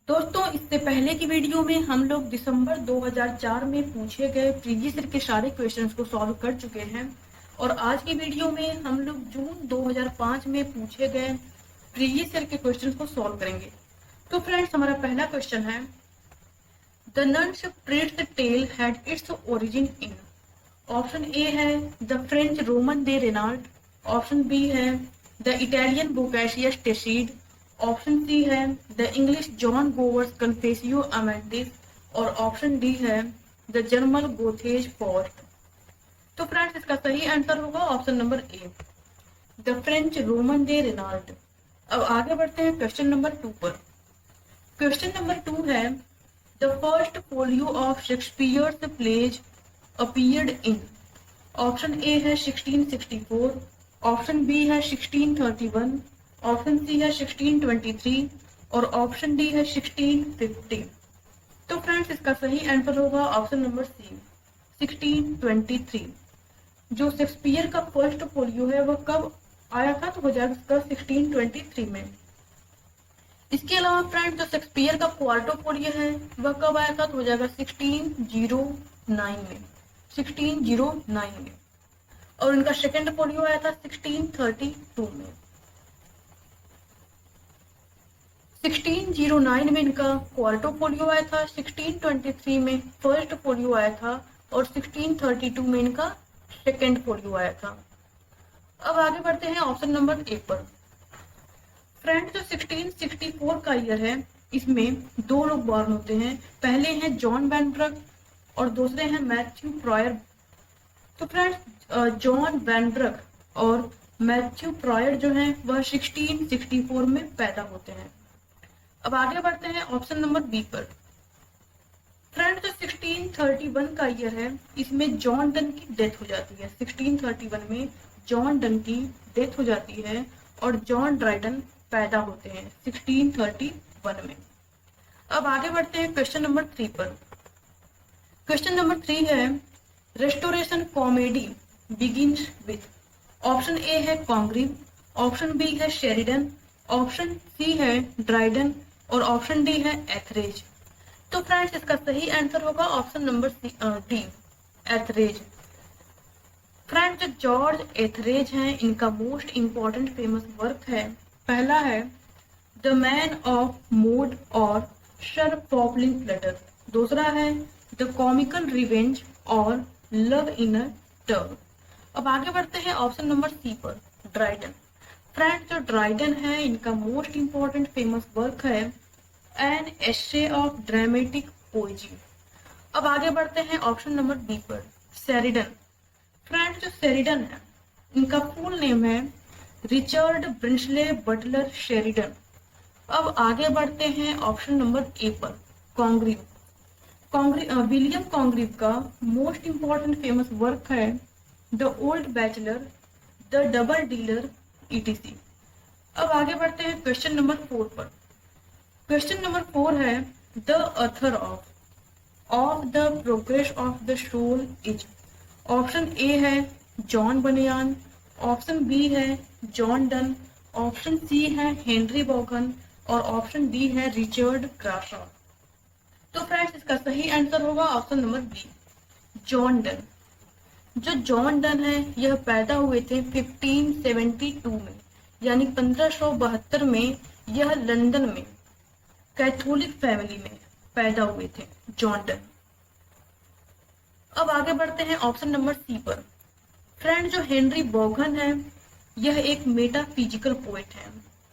दोस्तों, इससे पहले की वीडियो में हम लोग दिसंबर 2004 में पूछे गए प्रीवियस ईयर के सारे क्वेश्चंस को सॉल्व कर चुके हैं और आज की वीडियो में हम लोग जून 2005 में पूछे गए प्रीवियस ईयर के क्वेश्चंस को सॉल्व करेंगे। तो फ्रेंड्स, हमारा पहला क्वेश्चन है, the nun's priest's tale had its origin in. Option A है the French Roman de Renart, option B है the Italian Boccaccio's Teseida, option C है the English John Gower's Confessio Amantis और option D है the German Goethe's Faust. तो friends, इसका सही answer होगा option number A, the French Roman de Renault. अब आगे बढ़ते हैं क्वेश्चन नंबर 2 पर। क्वेश्चन नंबर 2 है, the first folio of Shakespeare's plays appeared in. Option A है 1664, ऑप्शन बी है 1631, ऑप्शन सी है 1623 और ऑप्शन डी है 1650। तो फ्रेंड्स, इसका सही आंसर होगा ऑप्शन नंबर सी, 1623। जो शेक्सपियर का फर्स्ट फोलियो है वह कब आया था, तो हो जाएगा इसका 1623 में। इसके अलावा फ्रेंड्स, जो शेक्सपियर का क्वार्टो फोलियो है वह कब आया था, तो हो जाएगा 1609 में, 1609 में। और इनका सेकेंड फोलियो आया था 1632 में। 1609 में इनका क्वार्टो फोलियो आया था, 1623 में फर्स्ट फोलियो आया था और 1632 में इनका सेकेंड फोलियो आया था। अब आगे बढ़ते हैं ऑप्शन नंबर ए पर। फ्रेंड्स, जो 1664 का ईयर है इसमें दो लोग बॉर्न होते हैं। पहले हैं जॉन वैनब्रग और दूसरे हैं मैथ्यू प्रॉयर। तो फ्रेंड्स, जॉन वैनब्रग और मैथ्यू प्रॉयर जो हैं वह 1664 में पैदा होते हैं। अब आगे बढ़ते हैं ऑप्शन नंबर बी पर। फ्रेंड्स, जो 1631 का ईयर है इसमें जॉन डन की डेथ हो जाती है। 1631 में जॉन डन की डेथ हो जाती है और जॉन ड्राइडन पैदा होते हैं 1631 में। अब आगे बढ़ते हैं क्वेश्चन नंबर 3 पर। क्वेश्चन नंबर 3 है, restoration comedy begins with. Option A है कॉन्ग्रीव, ऑप्शन बी है शेरिडन, ऑप्शन सी है ड्राइडन और ऑप्शन डी है एथरेज। तो फ्रेंड्स, इसका सही आंसर होगा ऑप्शन नंबर डी, एथरेज। फ्रेंड्स, जो जॉर्ज एथरेज हैं इनका मोस्ट इंपॉर्टेंट फेमस वर्क है, पहला है द मैन ऑफ मोड और सर पॉपलिंग फ्लटर, दूसरा है द कॉमिकल रिवेंज और लव इन अ टब। अब आगे बढ़ते हैं ऑप्शन नंबर सी पर, ड्राइडन। फ्रेंड्स, जो ड्राइडन है इनका मोस्ट इंपॉर्टेंट फेमस वर्क है an essay of dramatic poesy. अब आगे बढ़ते हैं ऑप्शन नंबर बी पर, शेरिडन। फ्रेंड्स, जो शेरिडन है इनका फुल नेम है रिचर्ड ब्रिंसले बटलर शेरिडन। अब आगे बढ़ते हैं ऑप्शन नंबर ए पर, कॉन्ग्रीव। विलियम कॉन्ग्रीव का मोस्ट इंपॉर्टेंट फेमस वर्क है the old bachelor, the double dealer, etc. अब आगे बढ़ते हैं क्वेश्चन नंबर 4 पर। क्वेश्चन नंबर 4 है, the author of the progress of the soul इज। ऑप्शन ए है जॉन बनियान, ऑप्शन बी है जॉन डन, ऑप्शन सी है हेनरी बॉगन और ऑप्शन डी है रिचर्ड क्रॉशॉ। तो फ्रेंड्स, इसका सही आंसर होगा option number B, John Donne. जो जॉन डन है यह पैदा हुए थे 1572 में, यानी 1572 में यह लंदन में कैथोलिक फैमिली में पैदा हुए थे जॉन डन। अब आगे बढ़ते हैं ऑप्शन नंबर सी पर। फ्रेंड, जो हेनरी बॉगन है यह एक मेटाफिजिकल पोएट है।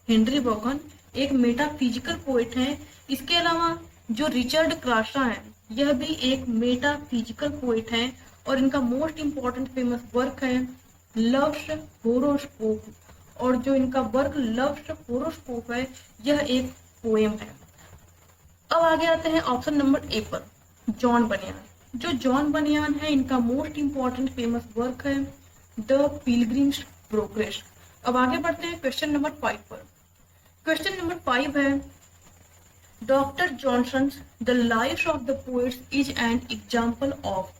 हेनरी बॉगन एक मेटाफिजिकल पोएट है। इसके अलावा जो रिचर्ड क्रॉशॉ है यह भी एक मेटाफिजिकल पोएट है और इनका मोस्ट इंपॉर्टेंट फेमस वर्क है लव्स होरोस्कोप। और जो इनका वर्क लव्स होरोस्कोप है यह एक पोएम है। अब आगे आते हैं ऑप्शन नंबर ए पर, जॉन बनियान। जो जॉन बनियान है इनका मोस्ट इंपॉर्टेंट फेमस वर्क है द पिलग्रिम्स प्रोग्रेस। अब आगे बढ़ते हैं क्वेश्चन नंबर 5 पर। क्वेश्चन नंबर 5 है, doctor Johnson the life of the poets is an example of.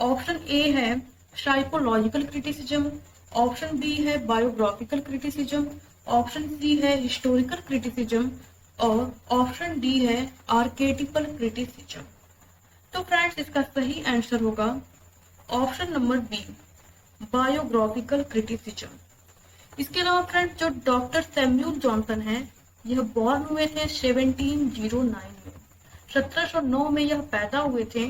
Option A है साइकोलॉजिकल क्रिटिसिज्म, ऑप्शन बी है बायोग्राफिकल क्रिटिसिज्म, ऑप्शन सी है हिस्टोरिकल क्रिटिसिज्म और ऑप्शन डी है आर्केटिपल क्रिटिसिज्म। तो friends इसका सही आंसर होगा option number B, biographical criticism. इसके अलावा फ्रेंड्स जो डॉक्टर सैम्यूल जॉनसन हैं, यह बॉर्न हुए थे 1709 में। 1709 में यह पैदा हुए थे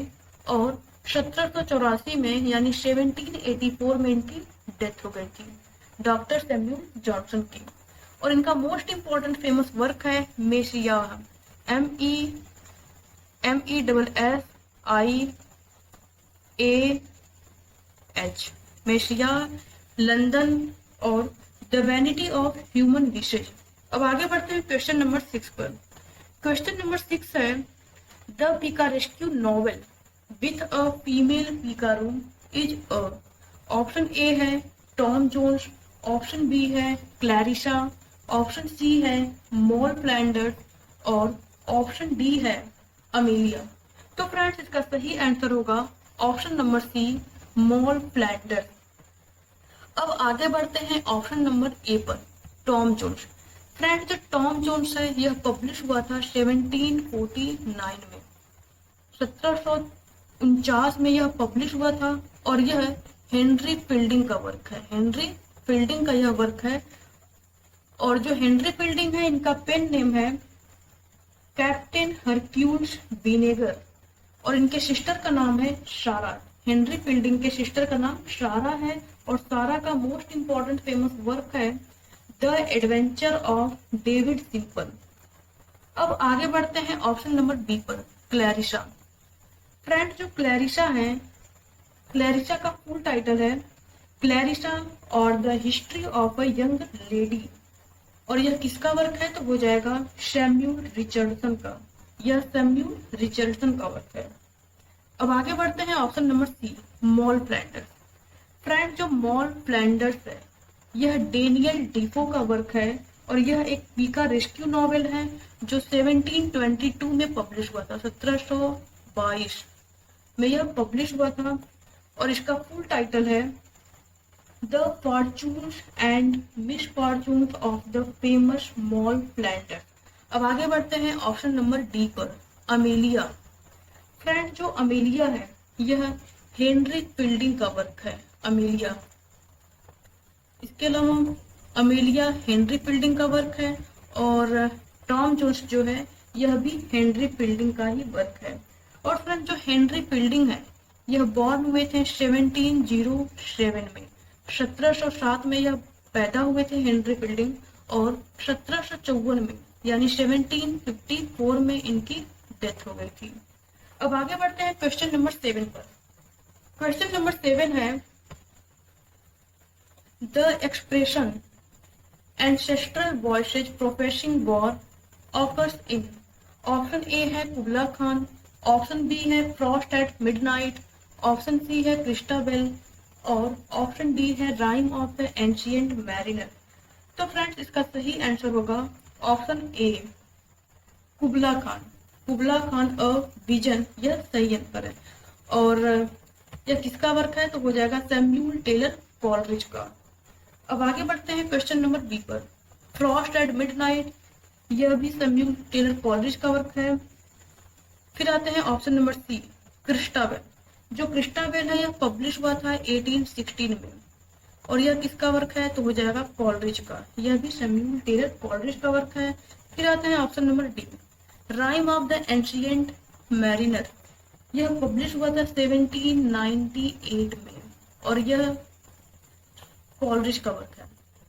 और 1784 में यानी 1784 में इनकी डेथ हो गई थी, डॉक्टर सैम्यूल जॉनसन की। और इनका मोस्ट इंपॉर्टेंट फेमस वर्क है मेसिया, MESSIAH, मेसिया, लंदन और the vanity of human wishes. अब आगे बढ़ते हैं क्वेश्चन नंबर 6 पर। क्वेश्चन नंबर 6 है the picaresque novel with a female picaroon is a. Option A है टॉम जोन्स, ऑप्शन बी है क्लैरिसा, ऑप्शन सी है मॉल फ्लैंडर्स और ऑप्शन डी है अमेलिया। तो फ्रेंड्स इसका सही आंसर होगा option number C, Moll Flanders. अब आगे बढ़ते हैं ऑप्शन नंबर ए पर, टॉम जोन्स। फ्रेंड्स जो टॉम जोन्स है यह पब्लिश हुआ था 1749 में, 1749 में यह पब्लिश हुआ था और यह हेनरी फील्डिंग का वर्क है, हेनरी फील्डिंग का यह वर्क है। और जो हेनरी फील्डिंग है इनका पेन नेम है कैप्टन हरक्यूल्स विनेगर और इनके सिस्टर का नाम है सारा। हेनरी फील्डिंग के सिस्टर का नाम सारा है और सारा का मोस्ट इंपॉर्टेंट फेमस वर्क है the adventure of David simple. अब आगे बढ़ते हैं ऑप्शन नंबर बी पर, क्लैरिसा। फ्रेंड जो क्लैरिसा है, क्लैरिसा का फुल टाइटल है क्लैरिसा और the history of a young lady और यह किसका वर्क है? तो हो जाएगा सैम्यूल रिचर्डसन का, यह सैम्यूल रिचर्डसन का वर्क है। अब आगे बढ़ते हैं option number C, Moll Flanders. Friend जो मॉल फ्लैंडर्स है यह डेनियल डीफो का वर्क है और यह एक पीका रेस्क्यू नॉवेल है जो 1722 में पब्लिश हुआ था, 1722 में यह पब्लिश हुआ था और इसका फुल टाइटल है the fortunes and misfortunes of the famous mall Flanders. अब आगे बढ़ते हैं ऑप्शन नंबर डी पर, अमेलिया। फ्रेंड जो अमेलिया है यह हेनरी फील्डिंग का वर्क है, अमेलिया। इसके अलावा अमेलिया हेनरी फील्डिंग का वर्क है और टॉम जोन्स जो है यह भी हेनरी फील्डिंग का ही वर्क है। और फ्रेंड जो हेनरी फील्डिंग है यह बॉर्न हुए थे 1707 में, 1707 में यह पैदा हुए थे हेनरी फील्डिंग और 1754 में यानी 1754 में इनकी डेथ हो गई थी। अब आगे बढ़ते हैं क्वेश्चन नंबर 7 पर। क्वेश्चन नंबर 7 है the expression ancestral voices prophesying war occurs in. Option A है कुबला खान, ऑप्शन बी है Frost at Midnight, option C है क्रिस्टाबेल और ऑप्शन डी है Rime of the Ancient Mariner. तो friends इसका सही आंसर होगा option A, Kubla Khan. Kubla Khan a vision, यह सही आंसर है। और यह किसका वर्क है? तो हो जाएगा सैम्यूल टेलर कॉलरिज का। अब आगे बढ़ते हैं क्वेश्चन नंबर बी पर, फ्रॉस्ट एट मिडनाइट, यह भी सैम्यूल टेलर कॉलरिज का वर्क है। फिर आते हैं ऑप्शन नंबर सी, क्रिस्टाबेल। जो क्रिस्टाबेल है यह पब्लिश हुआ था 1816 में और यह किसका वर्क है? तो हो जाएगा कॉलरिज का, यह भी सैम्यूल टेलर कॉलरिज का वर्क है। फिर आते हैं option number D, rhyme of the Ancient mariner, यह पब्लिश हुआ था 1798 में और यह कॉलरिज का वर्क है।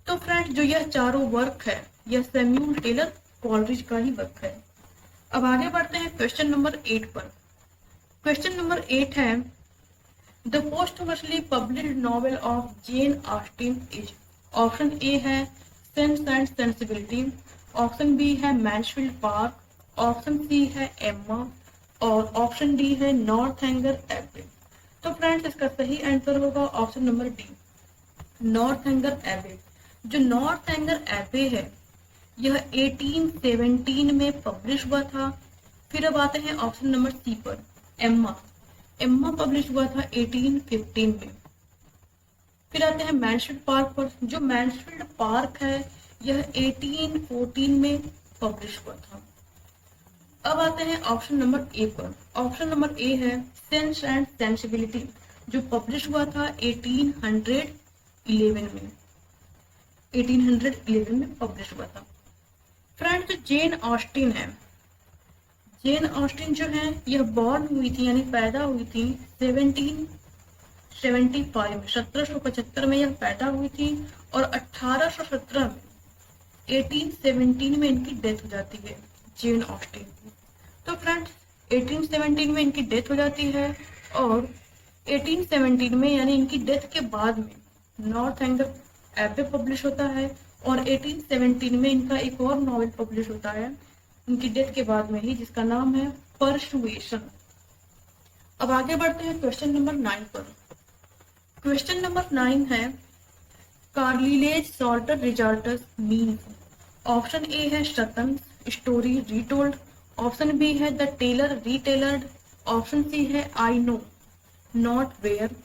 तो फ्रेंड्स जो यह चारों वर्क है यह सैम्यूल टेलर कॉलरिज का ही वर्क है। अब आगे बढ़ते हैं क्वेश्चन नंबर 8 पर। क्वेश्चन नंबर 8 है the posthumously published novel of Jane Austen is. Option A है Sense and Sensibility, option B है मैन्सफील्ड पार्क, ऑप्शन सी है एम्मा और ऑप्शन डी है नॉर्थएंगर एबे। तो फ्रेंड्स इसका सही आंसर होगा ऑप्शन नंबर डी, नॉर्थएंगर एबे। जो नॉर्थएंगर एबे है यह 1817 में पब्लिश हुआ था। फिर अब आते हैं ऑप्शन नंबर सी पर, एम्मा। एम्मा पब्लिश हुआ था 1815 में। फिर आते हैं मैन्सफील्ड पार्क पर। जो मैन्सफील्ड पार्क है यह 1814 में पब्लिश हुआ था। अब आते हैं ऑप्शन नंबर ए पर। ऑप्शन नंबर ए है सेंस एंड सेंसिबिलिटी, जो पब्लिश हुआ था 1811 में। 1811 में पब्लिश हुआ था। फ्रेंड्स, जो जेन ऑस्टिन है, जेन ऑस्टिन जो है यह बॉर्न हुई थी यानी पैदा हुई थी 1775 में, 1775 में यह पैदा हुई थी और 1817 में 1817 में इनकी डेथ हो जाती है, जेन ऑस्टिन की। तो फ्रेंड्स 1817 में इनकी डेथ हो जाती है और 1817 में यानी इनकी डेथ के बाद में नॉर्थ एंड द एबे पब्लिश होता है और 1817 में इनका एक और नॉवेल पब्लिश होता है उनकी डेथ के बाद में ही, जिसका नाम है परसुएशन। अब आगे बढ़ते हैं क्वेश्चन नंबर 9 पर। क्वेश्चन नंबर 9 है Carlyle's Sartor Resartus means. Option A है Satan, story retold. Option B है the tailor retailored. Option C है आई नो नॉट वेयर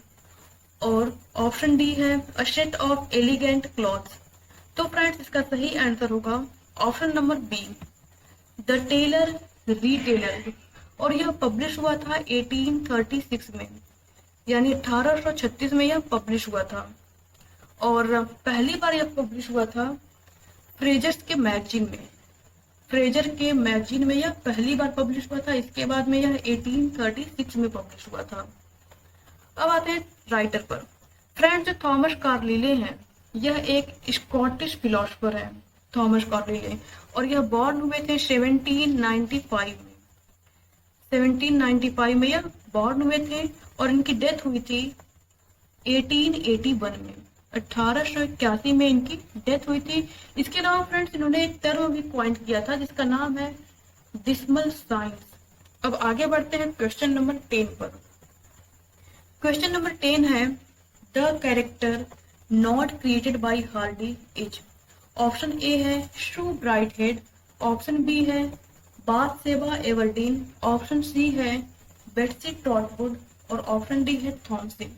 और ऑप्शन डी है a set of elegant clothes. तो friends इसका सही आंसर होगा option number B, the tailor retailor. और यह पब्लिश हुआ था 1836 में, यानी 1836 में यह पब्लिश हुआ था और पहली बार यह पब्लिश हुआ था फ्रेजर्स के मैगजीन में। फ्रेजर के मैगजीन में यह पहली बार पब्लिश हुआ था, इसके बाद में यह 1836 में पब्लिश हुआ था। अब आते हैं राइटर पर। फ्रेंड्स, जो थॉमस कार्लिले हैं यह एक स्कॉटिश फिलोसफर है, थॉमस कार्लिले, और यह बॉर्न हुए थे 1795 में। 1795 में यह बॉर्न हुए थे और इनकी डेथ हुई थी 1881 में, 1881 में इनकी डेथ हुई थी। इसके अलावा फ्रेंड्स इन्होंने एक टर्म भी पॉइंट किया था जिसका नाम है डिस्मल साइंस। अब आगे बढ़ते हैं क्वेश्चन नंबर 10 पर। क्वेश्चन नंबर 10 है the character not created by Hardy is. Option A है शू ब्राइट हेड। ऑप्शन बी है बाथ सेबा एवर्डीन। ऑप्शन सी है बेट्सी ट्रॉटवुड और ऑप्शन डी है थॉमसन।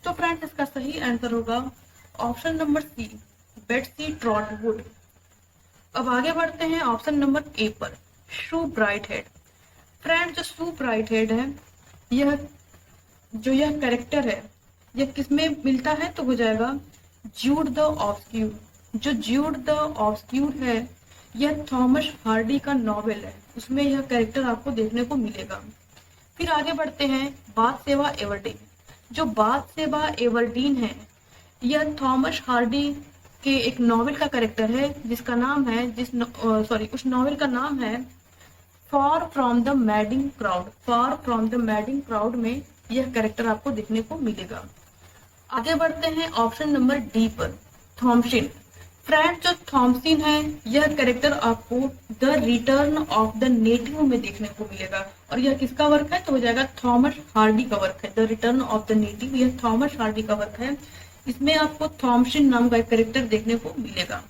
तो फ्रेंड्स इसका सही आंसर होगा ऑप्शन नंबर सी, बेट्सी ट्रॉटवुड। अब आगे बढ़ते हैं ऑप्शन नंबर ए पर, शू ब्राइट हेड। फ्रेंड्स, जो शू ब्राइट हेड है यह कैरेक्टर है यह किसमें मिलता है तो हो जाएगा ज्यूड द ऑब्सक्यूर। जो ज्यूड द ऑब्सक्यूर है यह थॉमस हार्डी का नॉवेल है, उसमें यह कैरेक्टर आपको देखने को मिलेगा। फिर आगे बढ़ते हैं बाथ सेबा एवर्डीन। जो बाथ सेबा एवर्डीन है यह थॉमस हार्डी के एक नॉवेल का कैरेक्टर है जिसका नाम है उस नॉवेल का नाम है far from the madding crowd. Far from the madding crowd में यह कैरेक्टर आपको देखने को मिलेगा। आगे बढ़ते हैं ऑप्शन नंबर डी पर, थॉमसन। फ्रेंड्स, जो थॉमसन है यह कैरेक्टर आपको the return of the native में देखने को मिलेगा और यह किसका वर्क है तो हो जाएगा थॉमस हार्डी का वर्क है। The return of the native यह थॉमस हार्डी का वर्क है, इसमें आपको थॉमसन नाम का एक कैरेक्टर देखने को मिलेगा।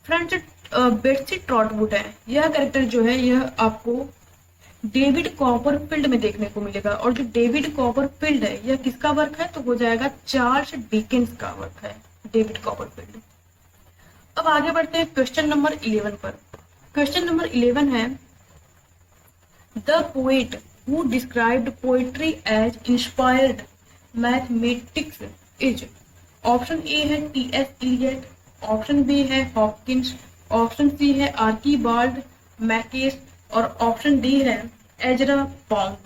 फ्रेंड्स, बेट्सी ट्रॉटवुड है यह कैरेक्टर जो है यह आपको डेविड कॉपरफील्ड में देखने को मिलेगा और जो डेविड कॉपरफील्ड है यह किसका वर्क है तो हो जाएगा चार्ल्स डिकेंस का वर्क है, डेविड कॉपरफील्ड। अब आगे बढ़ते हैं क्वेश्चन नंबर 11 पर। क्वेश्चन नंबर 11 है the poet who described poetry as inspired mathematics is. Option A है टी.एस. इलियट। ऑप्शन बी है हॉकिंस। ऑप्शन सी है आर्कीबाल्ड मैकेस और ऑप्शन डी है एजरा पाउंड।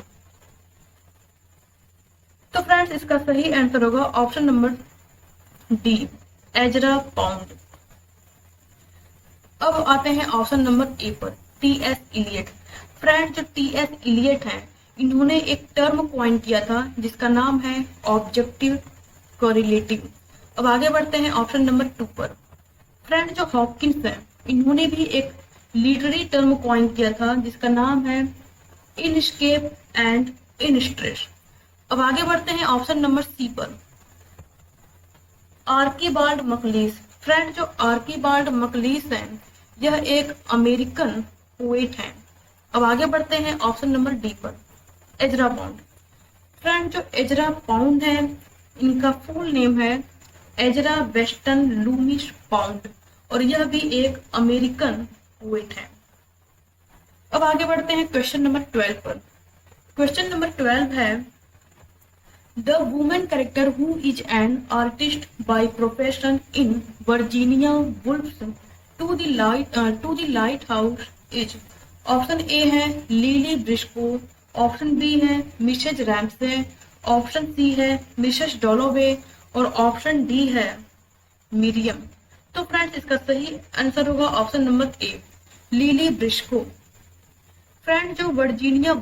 तो फ्रेंड्स इसका सही आंसर होगा option number D, Ezra Pound. अब आते हैं ऑप्शन नंबर ए पर, टी.एस. इलियट। फ्रेंड्स, जो टी.एस. इलियट हैं इन्होंने एक टर्म कॉइन किया था जिसका नाम है ऑब्जेक्टिव कोरिलेटिव। अब आगे बढ़ते हैं ऑप्शन नंबर 2 पर। फ्रेंड्स, जो हॉकिंस हैं इन्होंने भी एक लिटरेरी टर्म कॉइन किया था जिसका नाम है इनस्केप एंड इन स्ट्रेस। अब आगे बढ़ते हैं ऑप्शन नंबर सी पर, आर्कीबाल्ड मकलीस। फ्रेंड, जो आर्कीबाल्ड मकलीस हैं यह एक अमेरिकन पोएट हैं। अब आगे बढ़ते हैं ऑप्शन नंबर डी पर, एजरा पाउंड। फ्रेंड, जो एजरा पाउंड है इनका फुल नेम है एजरा वेस्टन लूमिस पाउंड और यह भी एक अमेरिकन पोएट है। अब आगे बढ़ते हैं क्वेश्चन नंबर 12 पर। क्वेश्चन नंबर 12 है the women character who is an artist by profession in Virginia Woolf's to the light house is. Option A है लिली ब्रिस्को, ऑप्शन बी है मिसेज रैम्से, ऑप्शन सी है Mrs Dalloway और option D है Miriam. तो friends इसका सही answer होगा option number A Lily Briscoe. Friend जो वर्जीनिया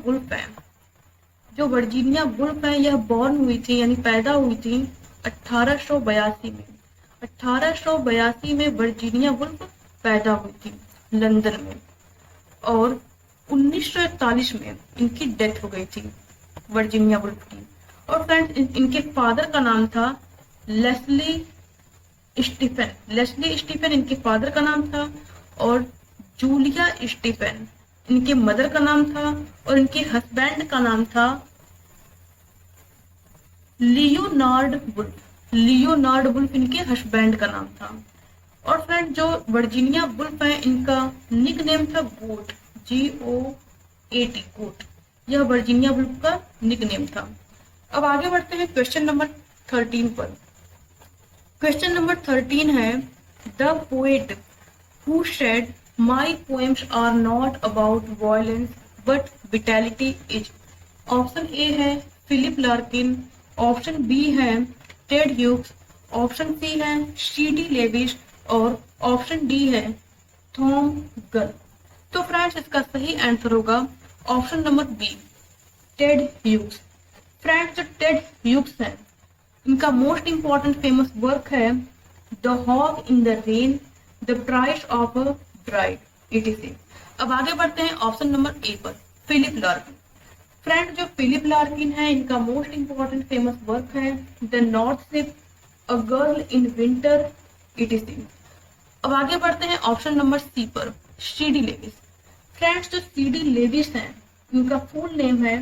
वुल्फ है यह बॉर्न हुई थी यानी पैदा हुई थी 1882 में। 1882 में वर्जीनिया वुल्फ पैदा हुई थी लंदन में और 1941 में इनकी डेथ हो गई थी वर्जीनिया वुल्फ की। और फ्रेंड्स इनके फादर का नाम था लेस्ली स्टीफन इनके फादर का नाम था और जूलिया स्टीफन इनके मदर का नाम था और इनके हस्बैंड का नाम था लियोनार्ड वुल्फ इनके हस्बैंड का नाम था। और फ्रेंड जो वर्जीनिया वुल्फ है इनका निक नेम था गोट, GOAT गोट। यह वर्जीनिया वुल्फ का निक नेम था। अब आगे बढ़ते हैं क्वेश्चन नंबर 13 पर। क्वेश्चन नंबर 13 है the poet who said my poems are not about violence but vitality is. Option A है फिलिप लार्किन, ऑप्शन बी है टेड ह्यूक्स, ऑप्शन सी है CD लेविस और ऑप्शन डी है Thom Gunn. तो friends इसका सही answer होगा option number B Ted Hughes. Friends जो टेड ह्यूक्स है इनका मोस्ट इंपॉर्टेंट फेमस वर्क है the hawk in the rain, the price of a bride etc। अब आगे बढ़ते हैं ऑप्शन नंबर ए पर फिलिप लार्किन। फ्रेंड जो फिलिप लार्किन है इनका मोस्ट इंपॉर्टेंट फेमस वर्क है the north ship, a girl in winter etc। अब आगे बढ़ते हैं ऑप्शन नंबर सी पर CD लेविस। फ्रेंड्स जो CD लेविस है इनका फुल नेम है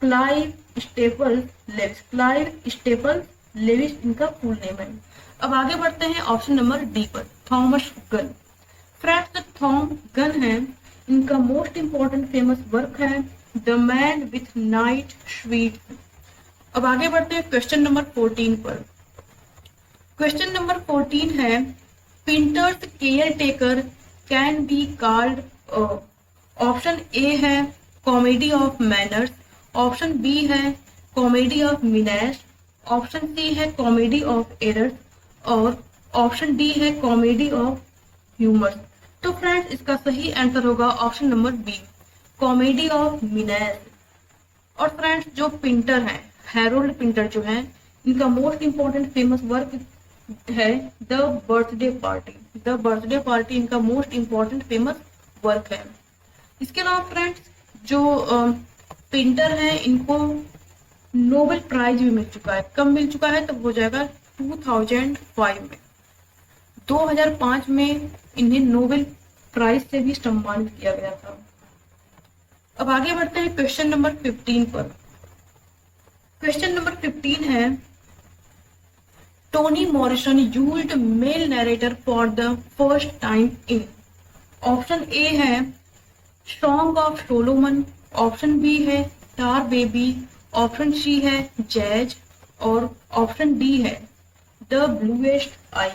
क्लाइव स्टेपल लेविस इनका फुल नेम है। अब आगे बढ़ते हैं ऑप्शन नंबर डी पर थॉमस गन। फ्रेंड्स जो थॉम गन है इनका मोस्ट इंपॉर्टेंट फेमस वर्क है the man with night sweet. अब आगे बढ़ते हैं क्वेश्चन नंबर 14 पर। क्वेश्चन नंबर 14 है Pinter's caretaker can be called. Option A है comedy of manners, option B है comedy of menace, option C है कॉमेडी ऑफ एरर्स और ऑप्शन डी है कॉमेडी ऑफ ह्यूमर। तो फ्रेंड्स इसका सही आंसर होगा option number B comedy of menace. और फ्रेंड्स जो पिंटर हैं हैरोल्ड पिंटर जो है इनका मोस्ट इंपॉर्टेंट फेमस वर्क है द बर्थडे पार्टी इनका मोस्ट इंपॉर्टेंट फेमस वर्क है। इसके अलावा फ्रेंड्स जो पेंटर है इनको नोबेल प्राइज भी मिल चुका है। कब मिल चुका है तो हो जाएगा 2005 में। 2005 में इन्हें नोबेल प्राइज से भी सम्मानित किया गया था। अब आगे बढ़ते हैं क्वेश्चन नंबर 15 पर। क्वेश्चन नंबर 15 है Toni Morrison used male narrator for the first time in. Option A है Song of Solomon, option B है टार बेबी, ऑप्शन सी है जैज और ऑप्शन डी है द ब्लूएस्ट आई।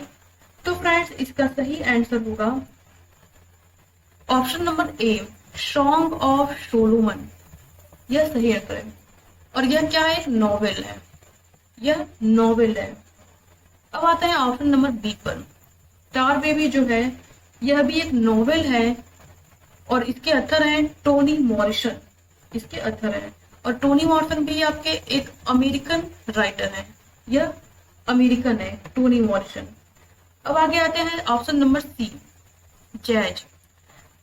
तो friends इसका सही आंसर होगा option number A Song of Solomon. यह सही आंसर है और यह क्या है नॉवेल है, यह नॉवेल है। अब आता है ऑप्शन नंबर बी पर टार बेबी जो है यह भी एक नॉवेल है और इसके अथर हैं टोनी मॉरिसन, इसके अथर हैं। और टोनी मॉरिसन भी आपके एक अमेरिकन राइटर है, यह अमेरिकन है टोनी मॉरिसन। अब आगे आते हैं option number C jazz.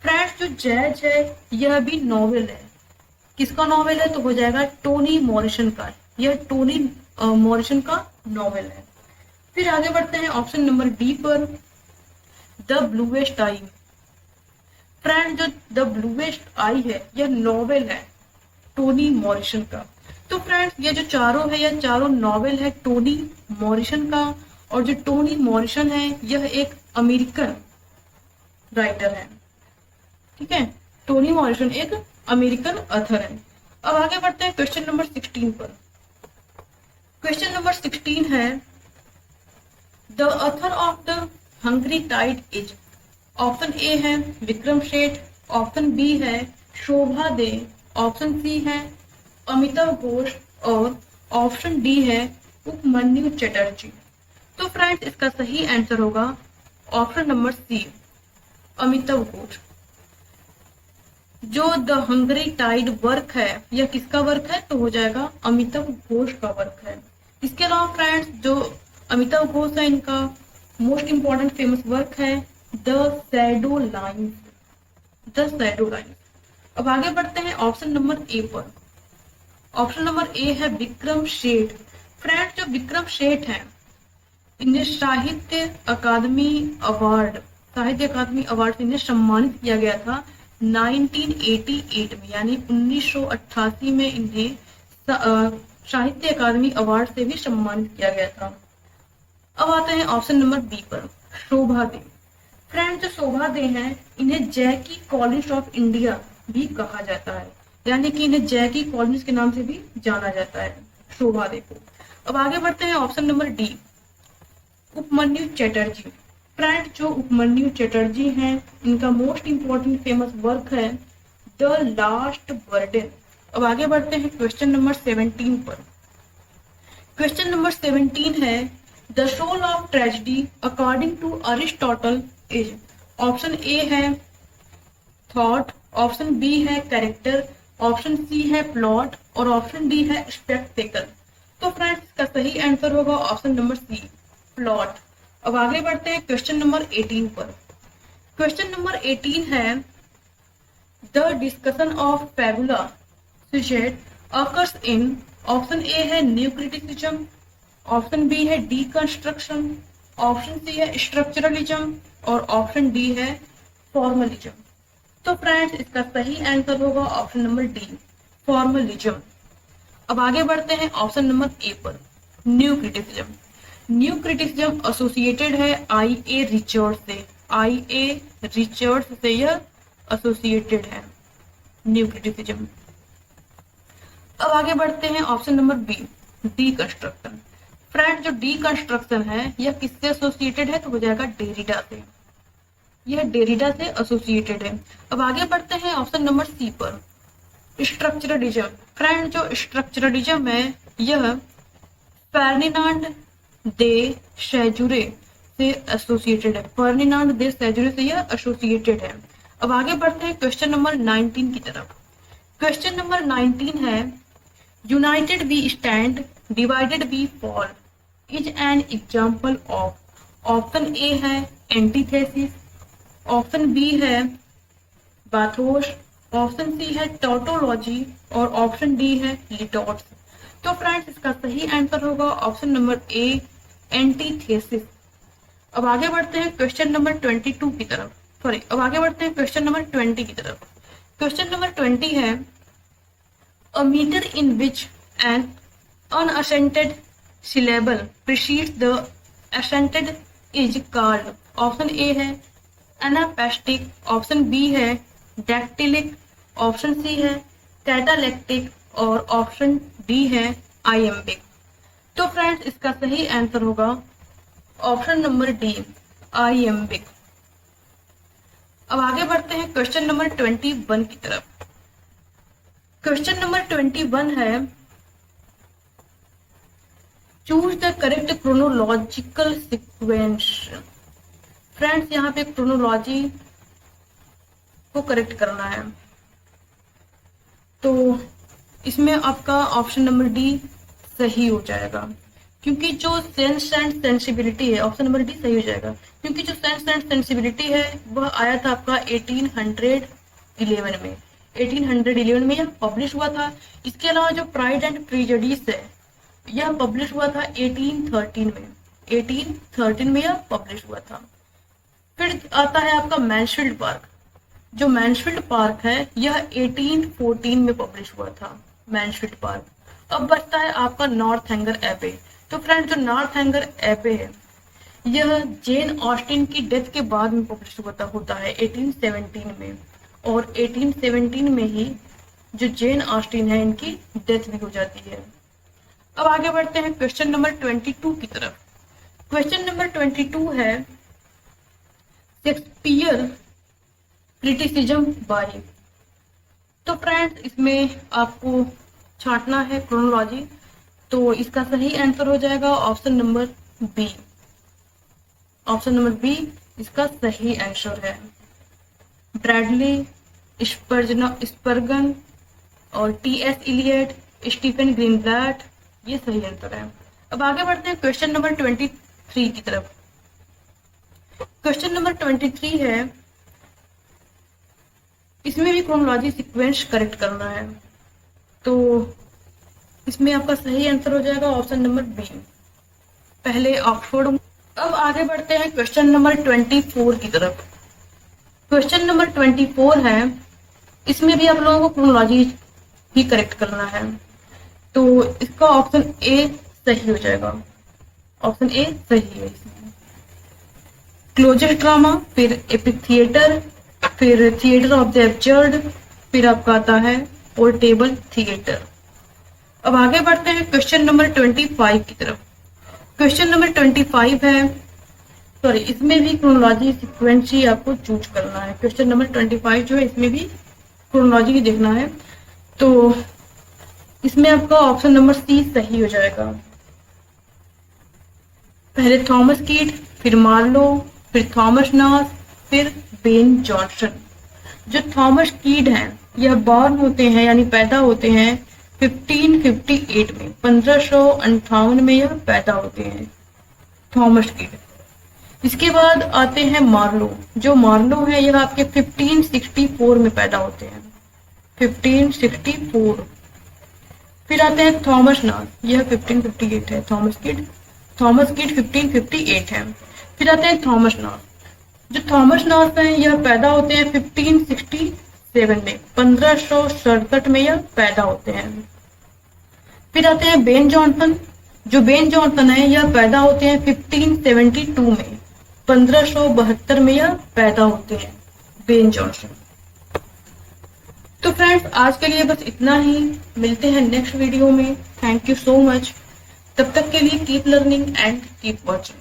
Friends जो जैज है यह भी नॉवेल है। किसका नॉवेल है तो हो जाएगा टोनी मॉरिसन का, यह टोनी मॉरिसन का नॉवेल है। फिर आगे बढ़ते हैं ऑप्शन नंबर डी पर द ब्लूएस्ट आई। फ्रेंड जो द ब्लूएस्ट आई है यह नॉवेल है टोनी मॉरिसन का। तो फ्रेंड्स ये जो चारों है यह चारों नॉवेल है टोनी मॉरिसन का। और जो टोनी मॉरिसन है यह एक अमेरिकन राइटर है, ठीक है। टोनी मॉरिसन एक अमेरिकन ऑथर है। अब आगे बढ़ते हैं क्वेश्चन नंबर 16 पर। क्वेश्चन नंबर 16 है the author of the hungry tide is. Option A है विक्रम सेठ, ऑप्शन बी है शोभा दे, ऑप्शन सी है अमिताभ घोष और ऑप्शन डी है उपमन्यु चटर्जी। तो फ्रेंड्स इसका सही आंसर होगा option number C, Amitav Ghosh. जो द हंग्री टाइड वर्क है यह किसका वर्क है, तो हो जाएगा अमिताभ घोष का वर्क है। इसके अलावा फ्रेंड्स जो अमिताभ घोष है इनका मोस्ट इंपॉर्टेंट फेमस वर्क है the shadow lines, the shadow lines. अब आगे बढ़ते हैं ऑप्शन नंबर ए पर। ऑप्शन नंबर ए है विक्रम सेठ। फ्रेंड्स जो विक्रम सेठ हैं इन्हें साहित्य अकादमी अवार्ड से इन्हें सम्मानित किया गया था 1988 में, यानी 1988 में इन्हें साहित्य अकादमी अवार्ड से भी सम्मानित किया गया था। अब आते हैं ऑप्शन नंबर बी पर, शोभा दे। फ्रेंड्स जो शोभा दे हैं इन्हें जैकी कॉलिंस ऑफ इंडिया भी कहा जाता है, यानी कि इन्हें जैकी कॉलिंस के नाम से भी जाना जाता है शोभा दे को। अब आगे बढ़ते हैं option number D, Upamanyu Chatterjee. Friend जो उपमन्यु चटर्जी हैं इनका मोस्ट इंपॉर्टेंट फेमस वर्क है द लास्ट बर्डन। अब आगे बढ़ते हैं क्वेश्चन नंबर 17 पर। क्वेश्चन नंबर 17 है the soul of tragedy according to Aristotle is. Option A है थॉट, ऑप्शन बी है कैरेक्टर, ऑप्शन सी है प्लॉट और ऑप्शन डी है स्पेक्टेकल। तो फ्रेंड्स इसका सही आंसर होगा ऑप्शन नंबर सी, प्लॉट। अब आगे बढ़ते हैं क्वेश्चन नंबर 18 पर। क्वेश्चन नंबर 18 है the discussion of fabula sujet occurs in. Option A है न्यू क्रिटिसिज्म, ऑप्शन बी है डीकंस्ट्रक्शन, ऑप्शन सी है स्ट्रक्चरलिज्म और ऑप्शन डी है फॉर्मलिज्म। तो फ्रेंड्स इसका सही आंसर होगा ऑप्शन नंबर डी, फॉर्मलिज्म। अब आगे बढ़ते हैं ऑप्शन नंबर ए पर, new criticism. New criticism associated है आई.ए. रिचर्ड्स से, आई.ए. रिचर्ड्स से यह एसोसिएटेड है न्यू क्रिटिसिज्म। अब आगे बढ़ते हैं option number B, deconstruction. Friend जो डीकंस्ट्रक्शन है यह किससे एसोसिएटेड है, तो हो जाएगा डेरिडा से, यह डेरिडा से एसोसिएटेड है। अब आगे बढ़ते हैं ऑप्शन नंबर सी पर, स्ट्रक्चरलिज्म। फ्रेंड जो स्ट्रक्चरलिज्म है यह फर्डिनांड दे सैजुरे से एसोसिएटेड है, फर्डिनांड दे सैजुरे से यह एसोसिएटेड है। अब आगे बढ़ते हैं क्वेश्चन नंबर 19 की तरफ। क्वेश्चन नंबर 19 है united we stand divided we fall is an example of. Option A है एंटीथेसिस, ऑप्शन बी है बाथोस, ऑप्शन सी है टोटोलॉजी और ऑप्शन डी है लिटोट्स। तो फ्रेंड्स इसका सही आंसर होगा ऑप्शन नंबर ए, एंटीथेसिस। अब आगे बढ़ते हैं क्वेश्चन नंबर 22 की तरफ, सॉरी अब आगे बढ़ते हैं क्वेश्चन नंबर 20 की तरफ। क्वेश्चन नंबर 20 है a metre in which an unaccented syllable precedes the assented is called। Option A है एनापेस्टिक, ऑप्शन बी है डैक्टिलिक, ऑप्शन सी है कैटालेक्टिक और ऑप्शन डी है आइएम्बिक। तो फ्रेंड्स इसका सही आंसर होगा ऑप्शन नंबर डी, आइएम्बिक। अब आगे बढ़ते हैं क्वेश्चन नंबर 21 की तरफ। क्वेश्चन नंबर 21 है choose the correct chronological sequence. Friends यहाँ पे क्रोनोलॉजी को करेक्ट करना है, तो इसमें आपका ऑप्शन नंबर डी सही हो जाएगा, क्योंकि जो सेंस एंड सेंसिबिलिटी है ऑप्शन नंबर डी सही हो जाएगा, क्योंकि जो सेंस एंड सेंसिबिलिटी है वह आया था आपका 1811 में, 1811 में यह पब्लिश हुआ था। इसके अलावा जो प्राइड एंड प्रेजुडिस है यह पब्लिश हुआ था 1813 में, 1813 में यह पब्लिश हुआ था। फिर आता है आपका मैनसफील्ड पार्क। जो मैनसफील्ड पार्क है यह 1814 में पब्लिश हुआ था, मैनसफील्ड पार्क। अब बचता है आपका नॉर्थएंगर एबे। तो फ्रेंड जो नॉर्थएंगर एबे है यह जेन ऑस्टिन की डेथ के बाद में पब्लिश होता है 1817 में, और 1817 में ही जो जेन ऑस्टिन है इनकी डेथ भी हो जाती है। अब आगे बढ़ते हैं क्वेश्चन नंबर 22 की तरफ। क्वेश्चन नंबर 22 है शेक्सपियर क्रिटिसिज्म बाय। तो फ्रेंड्स इसमें आपको छांटना है क्रोनोलॉजी, तो इसका सही आंसर हो जाएगा option number B. Option number B इसका सही आंसर है। ब्रैडली, स्पर्गन और टी.एस. इलियट, स्टीफन ग्रीनब्लैट, ये सही आंसर है। अब आगे बढ़ते हैं क्वेश्चन नंबर 23 की तरफ। क्वेश्चन नंबर 23 है, इसमें भी क्रोनोलॉजी सीक्वेंस करेक्ट करना है, तो इसमें आपका सही आंसर हो जाएगा ऑप्शन नंबर बी, पहले ऑक्सफोर्ड। अब आगे बढ़ते हैं क्वेश्चन नंबर 24 की तरफ। क्वेश्चन नंबर 24 है, इसमें भी आप लोगों को क्रोनोलॉजी ही करेक्ट करना है, तो इसका ऑप्शन ए सही हो जाएगा। ऑप्शन ए सही है इसमें। क्लोजेस्ट ड्रामा, फिर एपिक थिएटर, फिर थिएटर ऑफ द एब्सर्ड, फिर आपका आता है पोर्टेबल थिएटर। अब आगे बढ़ते हैं क्वेश्चन नंबर 25 की तरफ। क्वेश्चन नंबर 25 है, सॉरी इसमें भी क्रोनोलॉजी सीक्वेंस ही आपको चूज करना है। क्वेश्चन नंबर 25 जो है इसमें भी क्रोनोलॉजी ही देखना है, तो इसमें आपका ऑप्शन नंबर सी सही हो जाएगा। पहले थॉमस कीट, फिर मार्लो, फिर थॉमस नॉस, फिर बेन जॉनसन। जो थॉमस कीट हैं यह बॉर्न होते हैं यानी पैदा होते हैं 1558 में, 1558 में यह पैदा होते हैं थॉमस कीट। इसके बाद आते हैं मार्लो। जो मार्लो है यह आपके 1564 में पैदा होते हैं, 1564। फिर आते हैं थॉमस नॉस, यह 1558 है। थॉमस कीट 1558 है। फिर आते हैं थॉमस नॉस। जो थॉमस नॉस है यह पैदा होते हैं 1567 में, 1567 में यह पैदा होते हैं। फिर आते हैं बेन जॉनसन। जो बेन जॉनसन है यह पैदा होते हैं 1572 में, 1572 में यह पैदा होते हैं बेन जॉनसन। तो फ्रेंड्स आज के लिए बस इतना ही, मिलते हैं नेक्स्ट वीडियो में। Thank you so much. तब तक के लिए keep learning and keep watching.